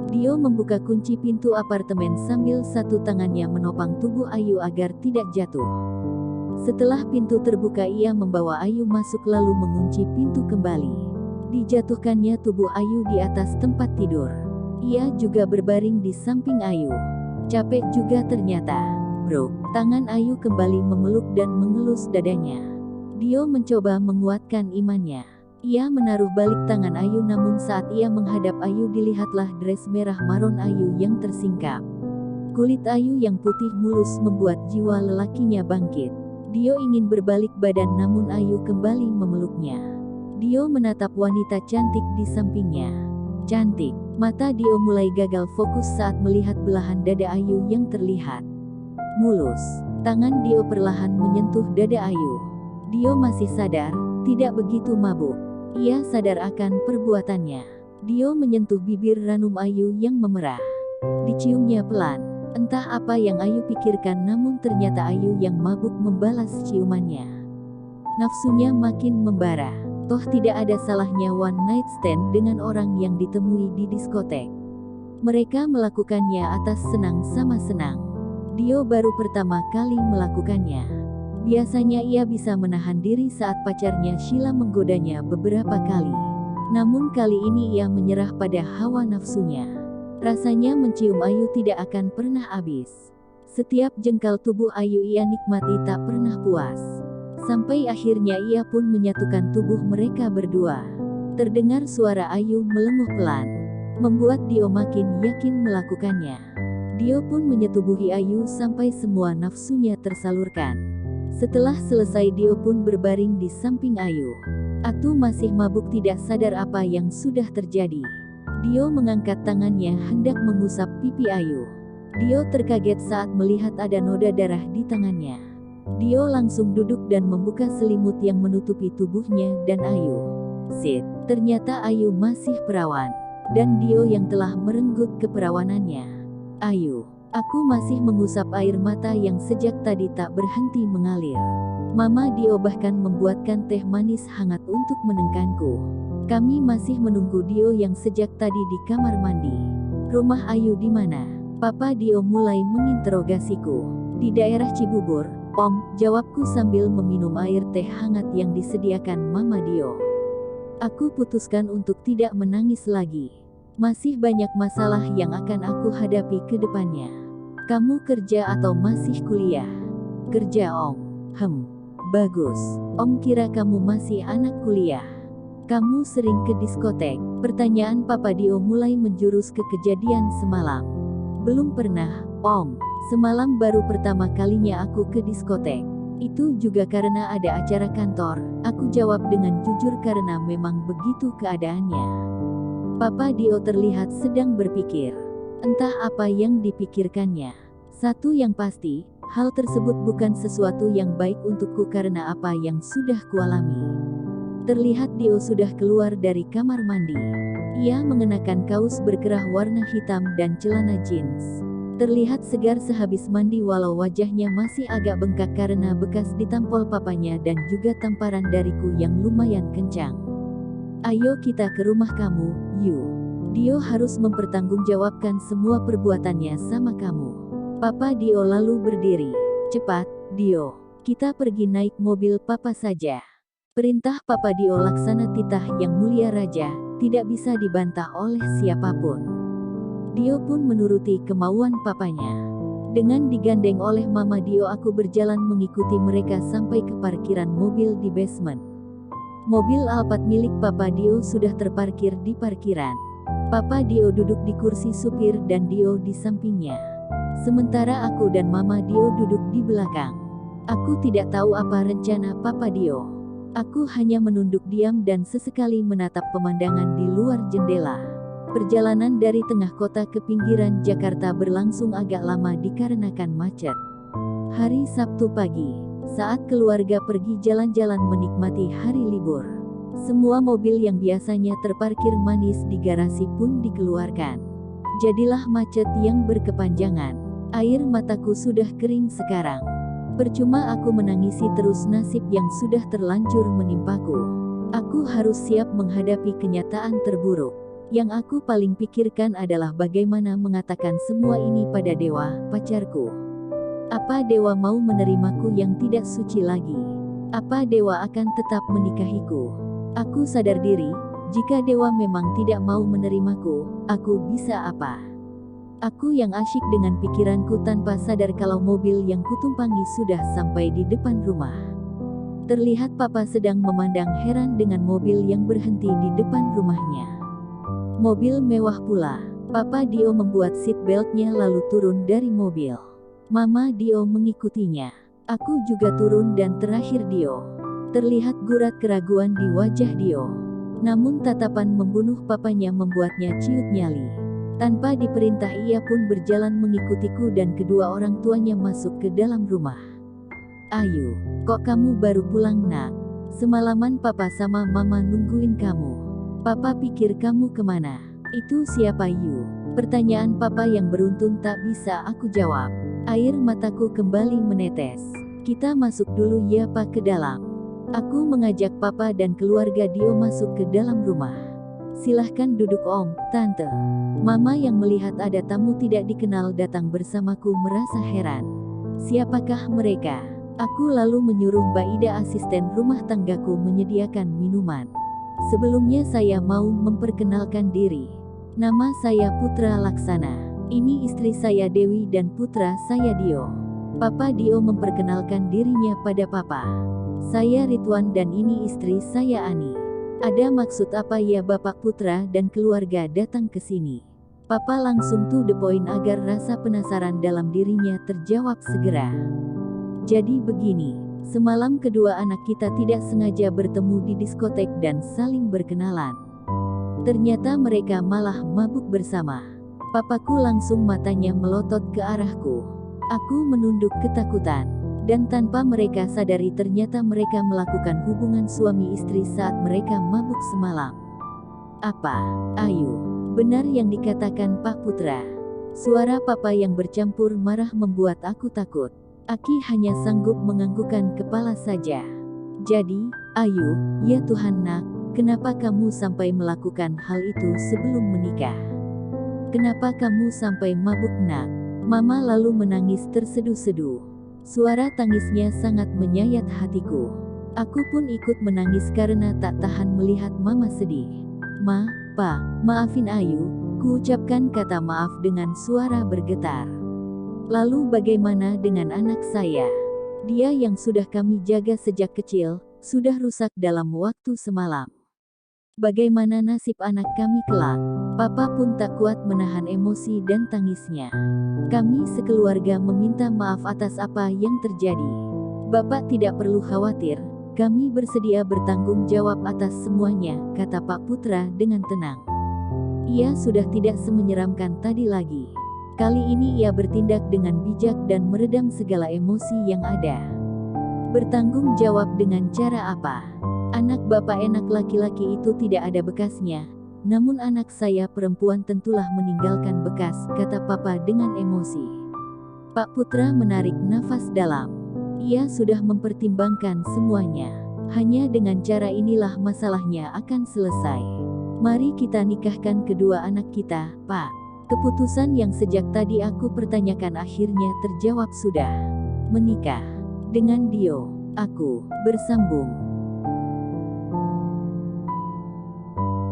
Dio membuka kunci pintu apartemen sambil satu tangannya menopang tubuh Ayu agar tidak jatuh. Setelah pintu terbuka, ia membawa Ayu masuk lalu mengunci pintu kembali. Dijatuhkannya tubuh Ayu di atas tempat tidur. Ia juga berbaring di samping Ayu. Capek juga ternyata. Bro, tangan Ayu kembali memeluk dan mengelus dadanya. Dio mencoba menguatkan imannya. Ia menaruh balik tangan Ayu, namun saat ia menghadap Ayu dilihatlah dress merah maron Ayu yang tersingkap. Kulit Ayu yang putih mulus membuat jiwa lelakinya bangkit. Dio ingin berbalik badan namun Ayu kembali memeluknya. Dio menatap wanita cantik di sampingnya. Cantik. Mata Dio mulai gagal fokus saat melihat belahan dada Ayu yang terlihat mulus. Tangan Dio perlahan menyentuh dada Ayu. Dio masih sadar, tidak begitu mabuk. Ia sadar akan perbuatannya. Dio menyentuh bibir ranum Ayu yang memerah. Diciumnya pelan. Entah apa yang Ayu pikirkan, namun ternyata Ayu yang mabuk membalas ciumannya. Nafsunya makin membara. Toh tidak ada salahnya one night stand dengan orang yang ditemui di diskotek. Mereka melakukannya atas senang sama senang. Dio baru pertama kali melakukannya. Biasanya ia bisa menahan diri saat pacarnya Sheila menggodanya beberapa kali. Namun kali ini ia menyerah pada hawa nafsunya. Rasanya mencium Ayu tidak akan pernah habis. Setiap jengkal tubuh Ayu ia nikmati tak pernah puas. Sampai akhirnya ia pun menyatukan tubuh mereka berdua. Terdengar suara Ayu melenguh pelan, membuat Dio makin yakin melakukannya. Dio pun menyetubuhi Ayu sampai semua nafsunya tersalurkan. Setelah selesai Dio pun berbaring di samping Ayu. Atu masih mabuk tidak sadar apa yang sudah terjadi. Dio mengangkat tangannya hendak mengusap pipi Ayu. Dio terkaget saat melihat ada noda darah di tangannya. Dio langsung duduk dan membuka selimut yang menutupi tubuhnya dan Ayu. Sit, ternyata Ayu masih perawan. Dan Dio yang telah merenggut keperawanannya. Ayu. Aku masih mengusap air mata yang sejak tadi tak berhenti mengalir. Mama Dio bahkan membuatkan teh manis hangat untuk menengkanku. Kami masih menunggu Dio yang sejak tadi di kamar mandi. Rumah Ayu di mana? Papa Dio mulai menginterogasiku. Di daerah Cibubur, Om, jawabku sambil meminum air teh hangat yang disediakan Mama Dio. Aku putuskan untuk tidak menangis lagi. Masih banyak masalah yang akan aku hadapi ke depannya. Kamu kerja atau masih kuliah? Kerja, Om. Bagus. Om kira kamu masih anak kuliah. Kamu sering ke diskotek? Pertanyaan Papa Dio mulai menjurus ke kejadian semalam. Belum pernah, Om. Semalam baru pertama kalinya aku ke diskotek. Itu juga karena ada acara kantor. Aku jawab dengan jujur karena memang begitu keadaannya. Papa Dio terlihat sedang berpikir. Entah apa yang dipikirkannya. Satu yang pasti, hal tersebut bukan sesuatu yang baik untukku karena apa yang sudah kualami. Terlihat Dio sudah keluar dari kamar mandi. Ia mengenakan kaos berkerah warna hitam dan celana jeans. Terlihat segar sehabis mandi walau wajahnya masih agak bengkak karena bekas ditampol papanya dan juga tamparan dariku yang lumayan kencang. Ayo kita ke rumah kamu, yuk. Dio harus mempertanggungjawabkan semua perbuatannya sama kamu. Papa Dio lalu berdiri. Cepat, Dio. Kita pergi naik mobil Papa saja. Perintah Papa Dio laksana titah yang mulia raja, tidak bisa dibantah oleh siapapun. Dio pun menuruti kemauan papanya. Dengan digandeng oleh Mama Dio aku berjalan mengikuti mereka sampai ke parkiran mobil di basement. Mobil Alphard milik Papa Dio sudah terparkir di parkiran. Papa Dio duduk di kursi supir dan Dio di sampingnya. Sementara aku dan Mama Dio duduk di belakang. Aku tidak tahu apa rencana Papa Dio. Aku hanya menunduk diam dan sesekali menatap pemandangan di luar jendela. Perjalanan dari tengah kota ke pinggiran Jakarta berlangsung agak lama dikarenakan macet. Hari Sabtu pagi, saat keluarga pergi jalan-jalan menikmati hari libur. Semua mobil yang biasanya terparkir manis di garasi pun dikeluarkan. Jadilah macet yang berkepanjangan. Air mataku sudah kering sekarang. Percuma aku menangisi terus nasib yang sudah terlanjur menimpaku. Aku harus siap menghadapi kenyataan terburuk. Yang aku paling pikirkan adalah bagaimana mengatakan semua ini pada Dewa, pacarku. Apa Dewa mau menerimaku yang tidak suci lagi? Apa Dewa akan tetap menikahiku? Aku sadar diri, jika Dewa memang tidak mau menerimaku, aku bisa apa? Aku yang asyik dengan pikiranku tanpa sadar kalau mobil yang kutumpangi sudah sampai di depan rumah. Terlihat Papa sedang memandang heran dengan mobil yang berhenti di depan rumahnya. Mobil mewah pula. Papa Dio membuat seat beltnya lalu turun dari mobil. Mama Dio mengikutinya. Aku juga turun dan terakhir Dio. Terlihat gurat keraguan di wajah Dio. Namun tatapan membunuh papanya membuatnya ciut nyali. Tanpa diperintah ia pun berjalan mengikutiku dan kedua orang tuanya masuk ke dalam rumah. Ayu, kok kamu baru pulang nak? Semalaman Papa sama Mama nungguin kamu. Papa pikir kamu kemana? Itu siapa Yu? Pertanyaan Papa yang beruntun tak bisa aku jawab. Air mataku kembali menetes. Kita masuk dulu ya Pak ke dalam. Aku mengajak Papa dan keluarga Dio masuk ke dalam rumah. Silahkan duduk Om, Tante. Mama yang melihat ada tamu tidak dikenal datang bersamaku merasa heran. Siapakah mereka? Aku lalu menyuruh Mbak Ida asisten rumah tanggaku menyediakan minuman. Sebelumnya saya mau memperkenalkan diri. Nama saya Putra Laksana. Ini istri saya Dewi dan putra saya Dio. Papa Dio memperkenalkan dirinya pada Papa. Saya Ridwan dan ini istri saya Ani. Ada maksud apa ya Bapak Putra dan keluarga datang ke sini? Papa langsung to the point agar rasa penasaran dalam dirinya terjawab segera. Jadi begini. Semalam kedua anak kita tidak sengaja bertemu di diskotek dan saling berkenalan. Ternyata mereka malah mabuk bersama. Papaku langsung matanya melotot ke arahku. Aku menunduk ketakutan. Dan tanpa mereka sadari ternyata mereka melakukan hubungan suami istri saat mereka mabuk semalam. Apa, Ayu? Benar yang dikatakan Pak Putra. Suara Papa yang bercampur marah membuat aku takut. Aki hanya sanggup menganggukkan kepala saja. Jadi, Ayu, ya Tuhan nak, kenapa kamu sampai melakukan hal itu sebelum menikah? Kenapa kamu sampai mabuk nak? Mama lalu menangis terseduh-seduh. Suara tangisnya sangat menyayat hatiku. Aku pun ikut menangis karena tak tahan melihat Mama sedih. Ma, Pa, maafin Ayu, ku ucapkan kata maaf dengan suara bergetar. Lalu bagaimana dengan anak saya? Dia yang sudah kami jaga sejak kecil, sudah rusak dalam waktu semalam. Bagaimana nasib anak kami kelak? Papa pun tak kuat menahan emosi dan tangisnya. Kami sekeluarga meminta maaf atas apa yang terjadi. Bapak tidak perlu khawatir, kami bersedia bertanggung jawab atas semuanya, kata Pak Putra dengan tenang. Ia sudah tidak semenyeramkan tadi lagi. Kali ini ia bertindak dengan bijak dan meredam segala emosi yang ada. Bertanggung jawab dengan cara apa? Anak bapak enak laki-laki itu tidak ada bekasnya, namun anak saya perempuan tentulah meninggalkan bekas, kata Papa dengan emosi. Pak Putra menarik nafas dalam. Ia sudah mempertimbangkan semuanya. Hanya dengan cara inilah masalahnya akan selesai. Mari kita nikahkan kedua anak kita, Pak. Keputusan yang sejak tadi aku pertanyakan akhirnya terjawab sudah. Menikah dengan Dio. Aku bersambung.